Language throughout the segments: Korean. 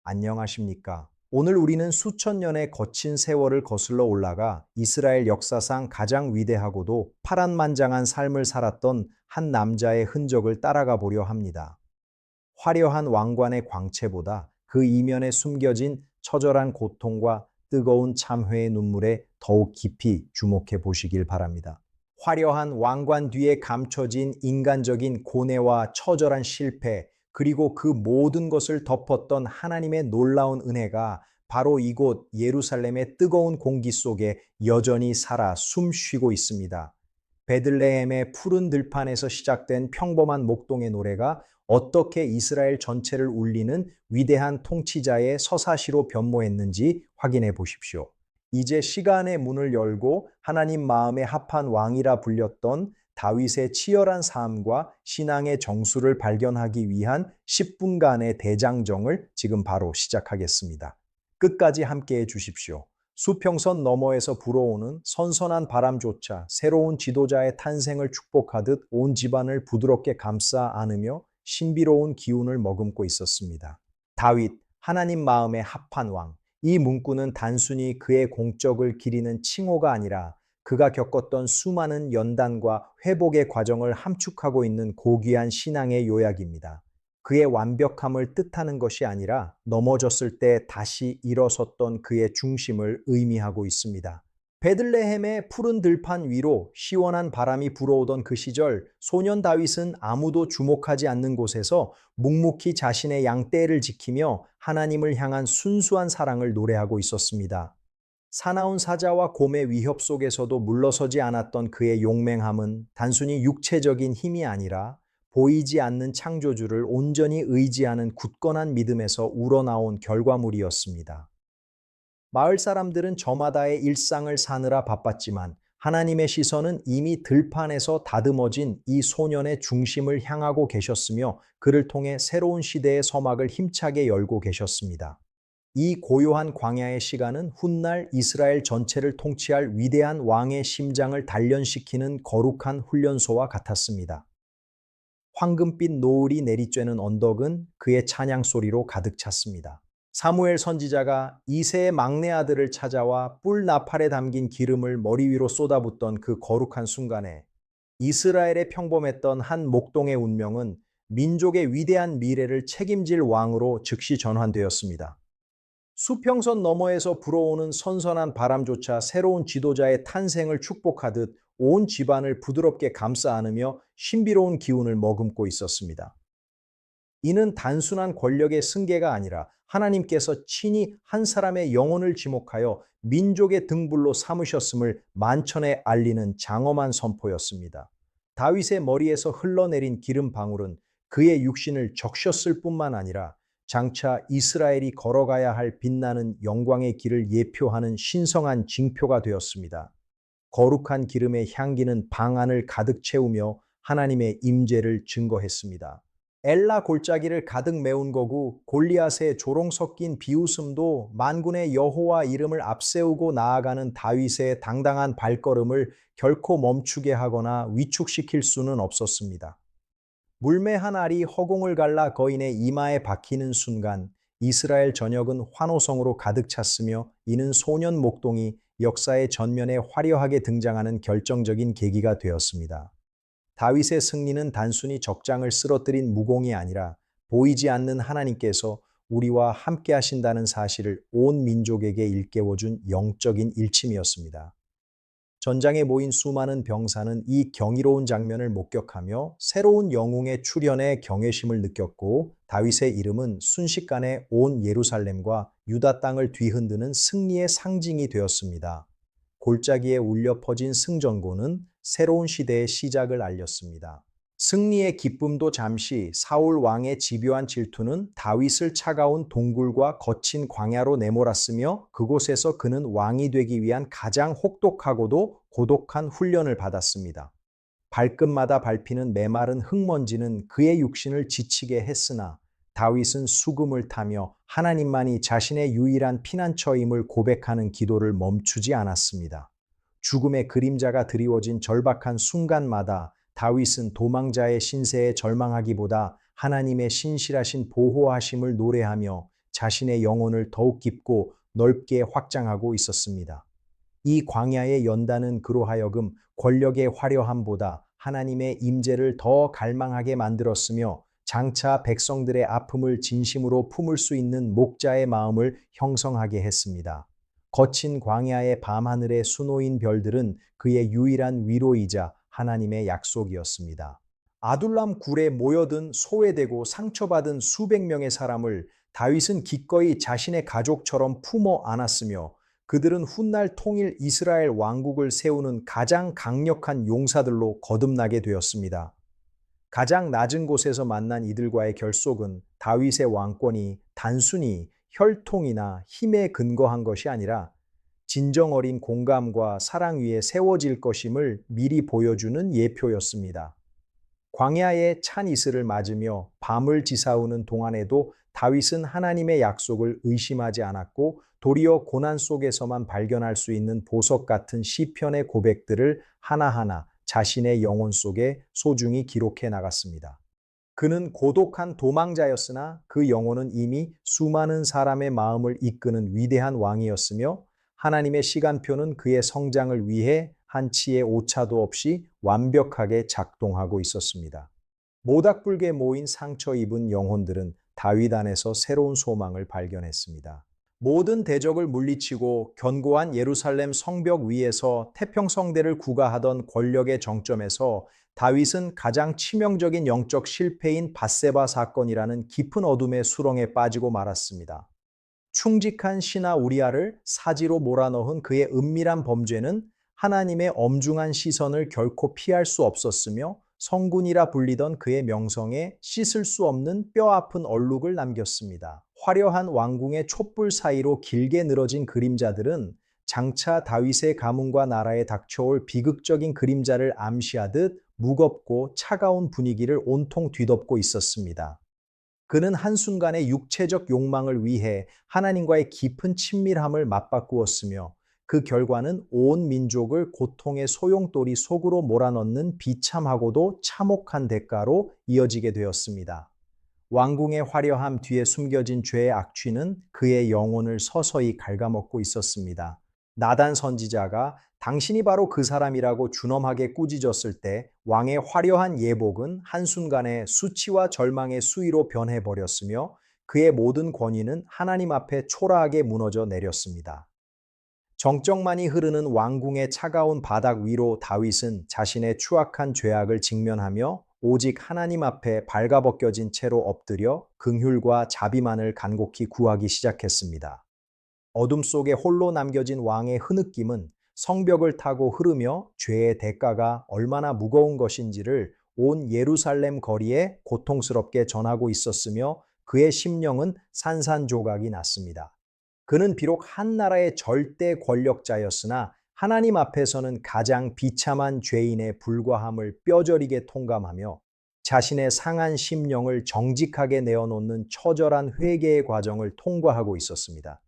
안녕하십니까? 오늘 우리는 수천 년의 거친 세월을 거슬러 올라가 이스라엘 역사상 가장 위대하고도 파란만장한 삶을 살았던 한 남자의 흔적을 따라가 보려 합니다. 화려한 왕관의 광채보다 그 이면에 숨겨진 처절한 고통과 뜨거운 참회의 눈물에 더욱 깊이 주목해 보시길 바랍니다. 화려한 왕관 뒤에 감춰진 인간적인 고뇌와 처절한 실패, 그리고 그 모든 것을 덮었던 하나님의 놀라운 은혜가 바로 이곳 예루살렘의 뜨거운 공기 속에 여전히 살아 숨쉬고 있습니다. 베들레헴의 푸른 들판에서 시작된 평범한 목동의 노래가 어떻게 이스라엘 전체를 울리는 위대한 통치자의 서사시로 변모했는지 확인해 보십시오. 이제 시간의 문을 열고 하나님 마음에 합한 왕이라 불렸던 다윗의 치열한 삶과 신앙의 정수를 발견하기 위한 10분간의 대장정을 지금 바로 시작하겠습니다. 끝까지 함께해 주십시오. 수평선 너머에서 불어오는 선선한 바람조차 새로운 지도자의 탄생을 축복하듯 온 집안을 부드럽게 감싸 안으며 신비로운 기운을 머금고 있었습니다. 다윗, 하나님 마음에 합한 왕. 이 문구는 단순히 그의 공적을 기리는 칭호가 아니라 그가 겪었던 수많은 연단과 회복의 과정을 함축하고 있는 고귀한 신앙의 요약입니다. 그의 완벽함을 뜻하는 것이 아니라 넘어졌을 때 다시 일어섰던 그의 중심을 의미하고 있습니다. 베들레헴의 푸른 들판 위로 시원한 바람이 불어오던 그 시절 소년 다윗은 아무도 주목하지 않는 곳에서 묵묵히 자신의 양떼를 지키며 하나님을 향한 순수한 사랑을 노래하고 있었습니다. 사나운 사자와 곰의 위협 속에서도 물러서지 않았던 그의 용맹함은 단순히 육체적인 힘이 아니라 보이지 않는 창조주를 온전히 의지하는 굳건한 믿음에서 우러나온 결과물이었습니다. 마을 사람들은 저마다의 일상을 사느라 바빴지만 하나님의 시선은 이미 들판에서 다듬어진 이 소년의 중심을 향하고 계셨으며 그를 통해 새로운 시대의 서막을 힘차게 열고 계셨습니다. 이 고요한 광야의 시간은 훗날 이스라엘 전체를 통치할 위대한 왕의 심장을 단련시키는 거룩한 훈련소와 같았습니다. 황금빛 노을이 내리쬐는 언덕은 그의 찬양 소리로 가득 찼습니다. 사무엘 선지자가 이새의 막내 아들을 찾아와 뿔 나팔에 담긴 기름을 머리 위로 쏟아붓던 그 거룩한 순간에 이스라엘의 평범했던 한 목동의 운명은 민족의 위대한 미래를 책임질 왕으로 즉시 전환되었습니다. 수평선 너머에서 불어오는 선선한 바람조차 새로운 지도자의 탄생을 축복하듯 온 집안을 부드럽게 감싸 안으며 신비로운 기운을 머금고 있었습니다. 이는 단순한 권력의 승계가 아니라 하나님께서 친히 한 사람의 영혼을 지목하여 민족의 등불로 삼으셨음을 만천에 알리는 장엄한 선포였습니다. 다윗의 머리에서 흘러내린 기름 방울은 그의 육신을 적셨을 뿐만 아니라 장차 이스라엘이 걸어가야 할 빛나는 영광의 길을 예표하는 신성한 징표가 되었습니다. 거룩한 기름의 향기는 방 안을 가득 채우며 하나님의 임재를 증거했습니다. 엘라 골짜기를 가득 메운 거구 골리앗의 조롱 섞인 비웃음도 만군의 여호와 이름을 앞세우고 나아가는 다윗의 당당한 발걸음을 결코 멈추게 하거나 위축시킬 수는 없었습니다. 물매 한 알이 허공을 갈라 거인의 이마에 박히는 순간 이스라엘 전역은 환호성으로 가득 찼으며 이는 소년 목동이 역사의 전면에 화려하게 등장하는 결정적인 계기가 되었습니다. 다윗의 승리는 단순히 적장을 쓰러뜨린 무공이 아니라 보이지 않는 하나님께서 우리와 함께 하신다는 사실을 온 민족에게 일깨워준 영적인 일침이었습니다. 전장에 모인 수많은 병사는 이 경이로운 장면을 목격하며 새로운 영웅의 출현에 경외심을 느꼈고 다윗의 이름은 순식간에 온 예루살렘과 유다 땅을 뒤흔드는 승리의 상징이 되었습니다. 골짜기에 울려 퍼진 승전고는 새로운 시대의 시작을 알렸습니다. 승리의 기쁨도 잠시 사울 왕의 집요한 질투는 다윗을 차가운 동굴과 거친 광야로 내몰았으며 그곳에서 그는 왕이 되기 위한 가장 혹독하고도 고독한 훈련을 받았습니다. 발끝마다 밟히는 메마른 흙먼지는 그의 육신을 지치게 했으나 다윗은 수금을 타며 하나님만이 자신의 유일한 피난처임을 고백하는 기도를 멈추지 않았습니다. 죽음의 그림자가 드리워진 절박한 순간마다 다윗은 도망자의 신세에 절망하기보다 하나님의 신실하신 보호하심을 노래하며 자신의 영혼을 더욱 깊고 넓게 확장하고 있었습니다. 이 광야의 연단은 그로 하여금 권력의 화려함보다 하나님의 임재를 더 갈망하게 만들었으며 장차 백성들의 아픔을 진심으로 품을 수 있는 목자의 마음을 형성하게 했습니다. 거친 광야의 밤하늘의 수놓인 별들은 그의 유일한 위로이자 하나님의 약속이었습니다. 아둘람 굴에 모여든 소외되고 상처받은 수백 명의 사람을 다윗은 기꺼이 자신의 가족처럼 품어 안았으며 그들은 훗날 통일 이스라엘 왕국을 세우는 가장 강력한 용사들로 거듭나게 되었습니다. 가장 낮은 곳에서 만난 이들과의 결속은 다윗의 왕권이 단순히 혈통이나 힘에 근거한 것이 아니라 진정 어린 공감과 사랑 위에 세워질 것임을 미리 보여주는 예표였습니다. 광야의 찬 이슬을 맞으며 밤을 지사우는 동안에도 다윗은 하나님의 약속을 의심하지 않았고 도리어 고난 속에서만 발견할 수 있는 보석 같은 시편의 고백들을 하나하나 자신의 영혼 속에 소중히 기록해 나갔습니다. 그는 고독한 도망자였으나 그 영혼은 이미 수많은 사람의 마음을 이끄는 위대한 왕이었으며 하나님의 시간표는 그의 성장을 위해 한치의 오차도 없이 완벽하게 작동하고 있었습니다. 모닥불게 모인 상처 입은 영혼들은 다윗 안에서 새로운 소망을 발견했습니다. 모든 대적을 물리치고 견고한 예루살렘 성벽 위에서 태평성대를 구가하던 권력의 정점에서 다윗은 가장 치명적인 영적 실패인 밧세바 사건이라는 깊은 어둠의 수렁에 빠지고 말았습니다. 충직한 신하 우리아를 사지로 몰아넣은 그의 은밀한 범죄는 하나님의 엄중한 시선을 결코 피할 수 없었으며 성군이라 불리던 그의 명성에 씻을 수 없는 뼈아픈 얼룩을 남겼습니다. 화려한 왕궁의 촛불 사이로 길게 늘어진 그림자들은 장차 다윗의 가문과 나라에 닥쳐올 비극적인 그림자를 암시하듯 무겁고 차가운 분위기를 온통 뒤덮고 있었습니다. 그는 한순간의 육체적 욕망을 위해 하나님과의 깊은 친밀함을 맞바꾸었으며 그 결과는 온 민족을 고통의 소용돌이 속으로 몰아넣는 비참하고도 참혹한 대가로 이어지게 되었습니다. 왕궁의 화려함 뒤에 숨겨진 죄의 악취는 그의 영혼을 서서히 갉아먹고 있었습니다. 나단 선지자가 당신이 바로 그 사람이라고 준엄하게 꾸짖었을 때 왕의 화려한 예복은 한순간에 수치와 절망의 수위로 변해버렸으며 그의 모든 권위는 하나님 앞에 초라하게 무너져 내렸습니다. 정적만이 흐르는 왕궁의 차가운 바닥 위로 다윗은 자신의 추악한 죄악을 직면하며 오직 하나님 앞에 발가벗겨진 채로 엎드려 긍휼과 자비만을 간곡히 구하기 시작했습니다. 어둠 속에 홀로 남겨진 왕의 흐느낌은 성벽을 타고 흐르며 죄의 대가가 얼마나 무거운 것인지를 온 예루살렘 거리에 고통스럽게 전하고 있었으며 그의 심령은 산산조각이 났습니다. 그는 비록 한 나라의 절대 권력자였으나 하나님 앞에서는 가장 비참한 죄인에 불과함을 뼈저리게 통감하며 자신의 상한 심령을 정직하게 내어놓는 처절한 회개의 과정을 통과하고 있었습니다.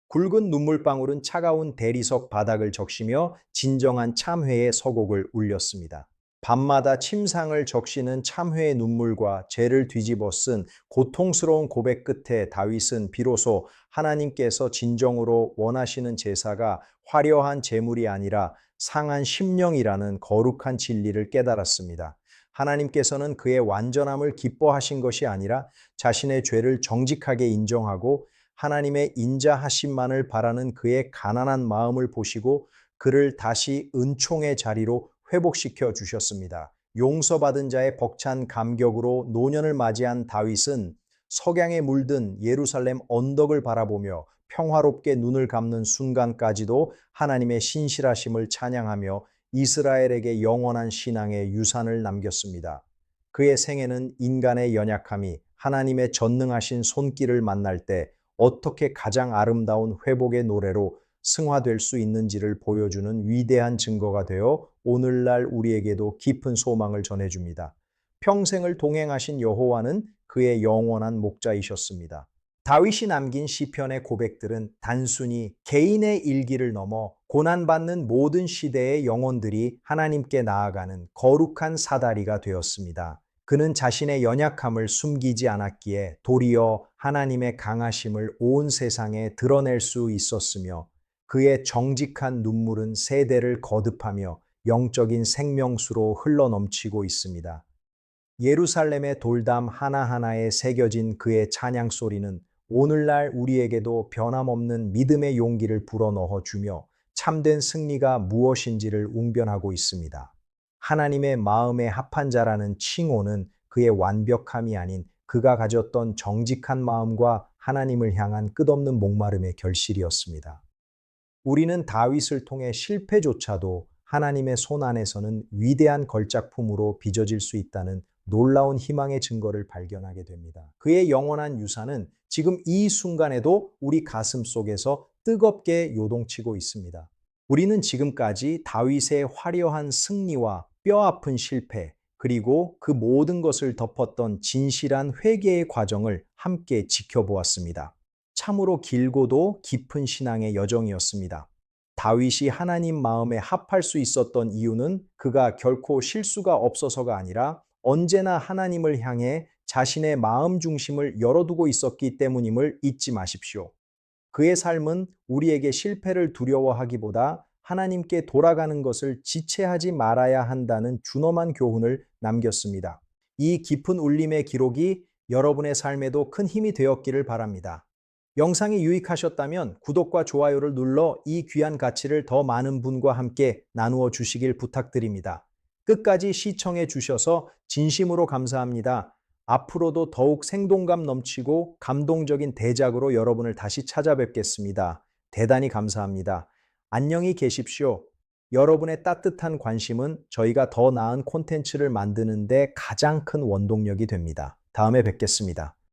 굵은 눈물방울은 차가운 대리석 바닥을 적시며 진정한 참회의 서곡을 울렸습니다. 밤마다 침상을 적시는 참회의 눈물과 죄를 뒤집어 쓴 고통스러운 고백 끝에 다윗은 비로소 하나님께서 진정으로 원하시는 제사가 화려한 제물이 아니라 상한 심령이라는 거룩한 진리를 깨달았습니다. 하나님께서는 그의 완전함을 기뻐하신 것이 아니라 자신의 죄를 정직하게 인정하고 하나님의 인자하심만을 바라는 그의 가난한 마음을 보시고 그를 다시 은총의 자리로 회복시켜 주셨습니다. 용서받은 자의 벅찬 감격으로 노년을 맞이한 다윗은 석양에 물든 예루살렘 언덕을 바라보며 평화롭게 눈을 감는 순간까지도 하나님의 신실하심을 찬양하며 이스라엘에게 영원한 신앙의 유산을 남겼습니다. 그의 생애는 인간의 연약함이 하나님의 전능하신 손길을 만날 때 어떻게 가장 아름다운 회복의 노래로 승화될 수 있는지를 보여주는 위대한 증거가 되어 오늘날 우리에게도 깊은 소망을 전해줍니다. 평생을 동행하신 여호와는 그의 영원한 목자이셨습니다. 다윗이 남긴 시편의 고백들은 단순히 개인의 일기를 넘어 고난받는 모든 시대의 영혼들이 하나님께 나아가는 거룩한 사다리가 되었습니다. 그는 자신의 연약함을 숨기지 않았기에 도리어 하나님의 강하심을 온 세상에 드러낼 수 있었으며 그의 정직한 눈물은 세대를 거듭하며 영적인 생명수로 흘러넘치고 있습니다. 예루살렘의 돌담 하나하나에 새겨진 그의 찬양 소리는 오늘날 우리에게도 변함없는 믿음의 용기를 불어넣어 주며 참된 승리가 무엇인지를 웅변하고 있습니다. 하나님의 마음에 합한 자라는 칭호는 그의 완벽함이 아닌 그가 가졌던 정직한 마음과 하나님을 향한 끝없는 목마름의 결실이었습니다. 우리는 다윗을 통해 실패조차도 하나님의 손 안에서는 위대한 걸작품으로 빚어질 수 있다는 놀라운 희망의 증거를 발견하게 됩니다. 그의 영원한 유산은 지금 이 순간에도 우리 가슴 속에서 뜨겁게 요동치고 있습니다. 우리는 지금까지 다윗의 화려한 승리와 뼈아픈 실패, 그리고 그 모든 것을 덮었던 진실한 회개의 과정을 함께 지켜보았습니다. 참으로 길고도 깊은 신앙의 여정이었습니다. 다윗이 하나님 마음에 합할 수 있었던 이유는 그가 결코 실수가 없어서가 아니라 언제나 하나님을 향해 자신의 마음 중심을 열어두고 있었기 때문임을 잊지 마십시오. 그의 삶은 우리에게 실패를 두려워하기보다 하나님께 돌아가는 것을 지체하지 말아야 한다는 준엄한 교훈을 남겼습니다. 이 깊은 울림의 기록이 여러분의 삶에도 큰 힘이 되었기를 바랍니다. 영상이 유익하셨다면 구독과 좋아요를 눌러 이 귀한 가치를 더 많은 분과 함께 나누어 주시길 부탁드립니다. 끝까지 시청해 주셔서 진심으로 감사합니다. 앞으로도 더욱 생동감 넘치고 감동적인 대작으로 여러분을 다시 찾아뵙겠습니다. 대단히 감사합니다. 안녕히 계십시오. 여러분의 따뜻한 관심은 저희가 더 나은 콘텐츠를 만드는 데 가장 큰 원동력이 됩니다. 다음에 뵙겠습니다.